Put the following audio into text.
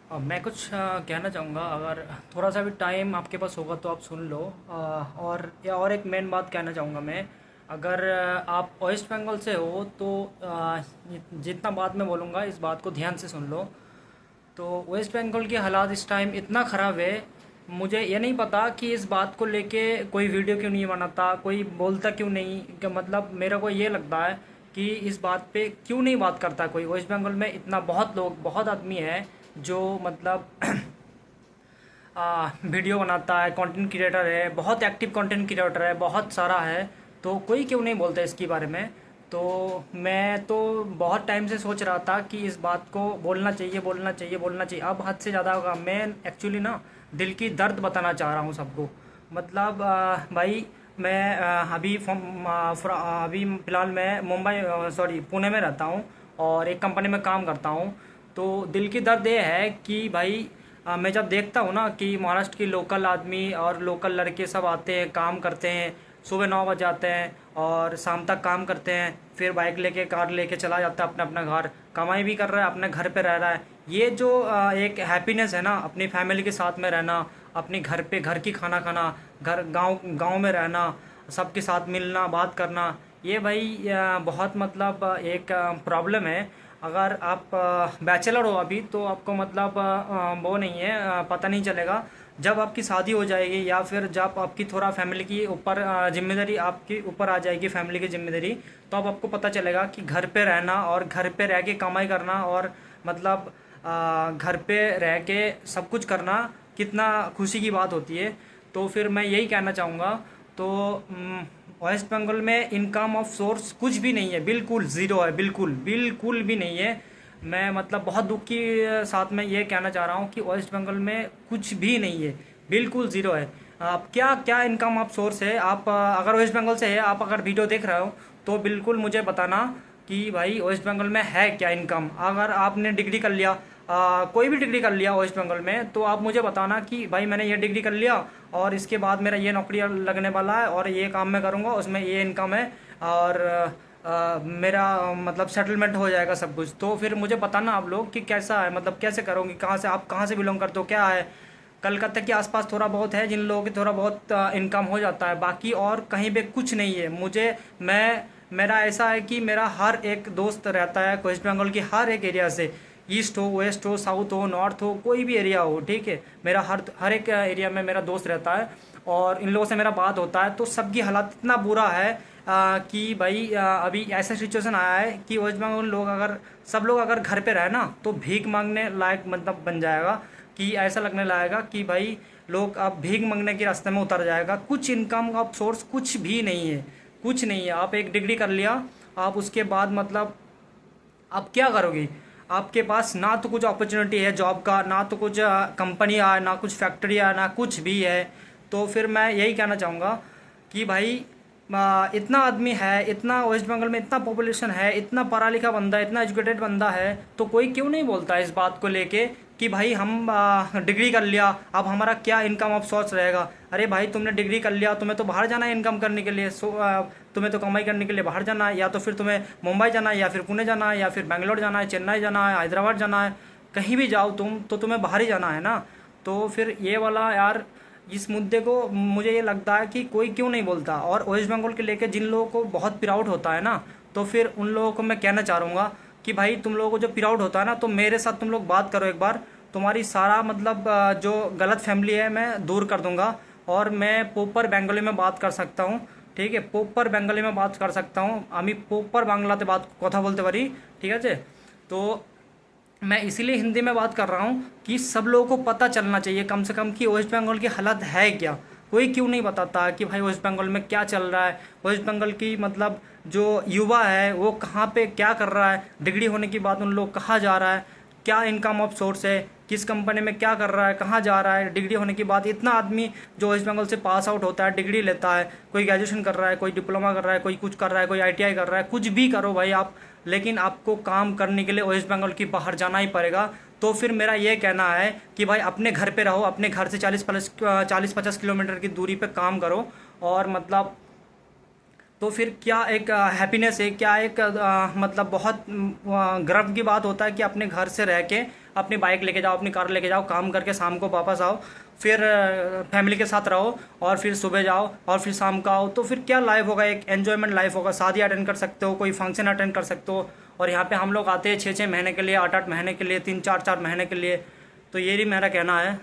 मैं कुछ कहना चाहूँगा। अगर थोड़ा सा भी टाइम आपके पास होगा तो आप सुन लो। और एक मेन बात कहना चाहूँगा मैं। अगर आप वेस्ट बंगाल से हो तो जितना बात मैं बोलूँगा इस बात को ध्यान से सुन लो। तो वेस्ट बंगाल के हालात इस टाइम इतना ख़राब है। मुझे ये नहीं पता कि इस बात को लेके कोई वीडियो क्यों नहीं बनाता, कोई बोलता क्यों नहीं। कि मतलब मेरे को ये लगता है कि इस बात पे क्यों नहीं बात करता कोई। वेस्ट बंगाल में इतना बहुत लोग, बहुत आदमी है जो मतलब वीडियो बनाता है, कंटेंट क्रिएटर है, बहुत एक्टिव कंटेंट क्रिएटर है, बहुत सारा है। तो कोई क्यों नहीं बोलता इसके बारे में। तो मैं तो बहुत टाइम से सोच रहा था कि इस बात को बोलना चाहिए, बोलना चाहिए, बोलना चाहिए। अब हद से ज़्यादा होगा। मैं एक्चुअली ना दिल की दर्द बताना चाह रहा हूँ सबको। मतलब भाई मैं अभी फ़िलहाल मैं मुंबई, सॉरी पुणे में रहता हूँ और एक कंपनी में काम करता हूँ। तो दिल की दर्द ये है कि भाई मैं जब देखता हूँ ना कि महाराष्ट्र की लोकल आदमी और लोकल लड़के सब आते हैं, काम करते हैं, सुबह 9 बजे आते हैं और शाम तक काम करते हैं, फिर बाइक लेके, कार लेके चला जाता है अपना अपना घर, कमाई भी कर रहा है, अपने घर पे रह रहा है। ये जो एक हैप्पीनेस है ना, अपनी फैमिली के साथ में रहना, अपने घर पे घर की खाना खाना, घर गांव गांव में रहना, सबके साथ मिलना, बात करना, ये भाई बहुत मतलब एक प्रॉब्लम है। अगर आप बैचलर हो अभी तो आपको मतलब वो नहीं है, पता नहीं चलेगा। जब आपकी शादी हो जाएगी या फिर जब आपकी थोड़ा फैमिली की ऊपर जिम्मेदारी आपके ऊपर आ जाएगी, फैमिली की जिम्मेदारी, तो अब आपको पता चलेगा कि घर पे रहना और घर पे रह के कमाई करना और मतलब घर पे रह के सब कुछ करना कितना खुशी की बात होती है। तो फिर मैं यही कहना चाहूँगा। तो वेस्ट बंगाल में इनकम ऑफ सोर्स कुछ भी नहीं है, बिल्कुल ज़ीरो है, बिल्कुल बिल्कुल भी नहीं है। मैं मतलब बहुत दुख के साथ में ये कहना चाह रहा हूँ कि वेस्ट बंगाल में कुछ भी नहीं है, बिल्कुल ज़ीरो है। आप क्या क्या इनकम ऑफ सोर्स है। आप अगर वेस्ट बंगाल से है, आप अगर वीडियो देख रहे हो तो बिल्कुल मुझे बताना कि भाई वेस्ट बंगाल में है क्या इनकम। अगर आपने डिग्री कर लिया, कोई भी डिग्री कर लिया वेस्ट बंगाल में, तो आप मुझे बताना कि भाई मैंने ये डिग्री कर लिया और इसके बाद मेरा ये नौकरी लगने वाला है और ये काम मैं करूँगा, उसमें ये इनकम है और मेरा मतलब सेटलमेंट हो जाएगा सब कुछ। तो फिर मुझे बताना आप लोग कि कैसा है, मतलब कैसे करोगे, कहाँ से, आप कहाँ से बिलोंग करते हो, क्या है। कलकत्ता के आसपास थोड़ा बहुत है जिन लोगों की थोड़ा बहुत इनकम हो जाता है, बाकी और कहीं पे कुछ नहीं है। मेरा ऐसा है कि मेरा हर एक दोस्त रहता है वेस्ट बंगाल की हर एक एरिया से, ईस्ट हो, वेस्ट हो, साउथ हो, नॉर्थ हो, कोई भी एरिया हो, ठीक है। मेरा हर हर एक एरिया में मेरा दोस्त रहता है और इन लोगों से मेरा बात होता है। तो सबकी हालत इतना बुरा है कि भाई अभी ऐसा सिचुएशन आया है कि वेस्ट बंगाल लोग अगर, सब लोग अगर घर पे रहे ना तो भीख मांगने लायक मतलब बन जाएगा। कि ऐसा लगने लगेगा कि भाई लोग अब भीख मांगने के रास्ते में उतर जाएगा। कुछ इनकम का सोर्स कुछ भी नहीं है, कुछ नहीं है। आप एक डिग्री कर लिया, आप उसके बाद मतलब आप क्या करोगे। आपके पास ना तो कुछ अपॉर्चुनिटी है जॉब का, ना तो कुछ कंपनी है, ना कुछ फैक्ट्री है, ना कुछ भी है। तो फिर मैं यही कहना चाहूँगा कि भाई इतना आदमी है, इतना वेस्ट बंगाल में इतना पॉपुलेशन है, इतना पढ़ा लिखा बंदा है, इतना एजुकेटेड बंदा है, तो कोई क्यों नहीं बोलता इस बात को लेके कि भाई हम डिग्री कर लिया, अब हमारा क्या इनकम ऑफ सोर्स रहेगा। अरे भाई तुमने डिग्री कर लिया, तुम्हें तो बाहर जाना है इनकम करने के लिए। तुम्हें तो कमाई करने के लिए बाहर जाना है, या तो फिर तुम्हें मुंबई जाना है, या फिर पुणे जाना है, या फिर बेंगलोर जाना है, चेन्नई जाना है, हैदराबाद जाना है, कहीं भी जाओ तुम तो तुम्हें बाहर ही जाना है ना। तो फिर ये वाला यार, इस मुद्दे को मुझे ये लगता है कि कोई क्यों नहीं बोलता। और वेस्ट बंगाल के लेके जिन लोगों को बहुत प्राउड होता है ना, तो फिर उन लोगों को मैं कहना चाहूँगा कि भाई तुम लोगों को जो प्राउड होता है ना, तो मेरे साथ तुम लोग बात करो एक बार। तुम्हारी सारा मतलब जो गलत फैमिली है मैं दूर कर दूंगा। और मैं प्रॉपर बंगाली में बात कर सकता हूँ, ठीक है, प्रॉपर बंगाली में बात कर सकता हूँ। আমি প্রপার বাংলাতে बात কথা বলতে পারি, ঠিক আছে। तो मैं इसीलिए हिंदी में बात कर रहा हूँ कि सब लोगों को पता चलना चाहिए कम से कम कि वेस्ट बंगाल की हालत है क्या। कोई क्यों नहीं बताता कि भाई वेस्ट बंगाल में क्या चल रहा है, वेस्ट बंगाल की मतलब जो युवा है वो कहाँ पे क्या कर रहा है, डिग्री होने के बाद उन लोग कहाँ जा रहा है, क्या इनकम ऑफ सोर्स है, किस कंपनी में क्या कर रहा है, कहाँ जा रहा है। डिग्री होने के बाद इतना आदमी जो वेस्ट बंगाल से पास आउट होता है, डिग्री लेता है, कोई ग्रेजुएशन कर रहा है, कोई डिप्लोमा कर रहा है, कोई कुछ कर रहा है, कोई आईटीआई कर रहा है, कुछ भी करो भाई आप, लेकिन आपको काम करने के लिए वेस्ट बंगाल की बाहर जाना ही पड़ेगा। तो फिर मेरा ये कहना है कि भाई अपने घर पे रहो, अपने घर से 40-50 किलोमीटर की दूरी पे काम करो। और मतलब तो फिर क्या एक हैप्पीनेस है, क्या एक मतलब बहुत गर्व की बात होता है कि अपने घर से रह के अपनी बाइक लेके जाओ, अपनी कार लेके जाओ, काम करके शाम को वापस आओ, फिर फैमिली के साथ रहो, और फिर सुबह जाओ और फिर शाम को आओ, तो फिर क्या लाइफ होगा, एक एन्जॉयमेंट लाइफ होगा। शादी अटेंड कर सकते हो, कोई फंक्शन अटेंड कर सकते हो। और यहाँ पे हम लोग आते हैं 6-6 महीने के लिए, 8-8 महीने के लिए, 3-4 महीने के लिए। तो ये ही मेरा कहना है।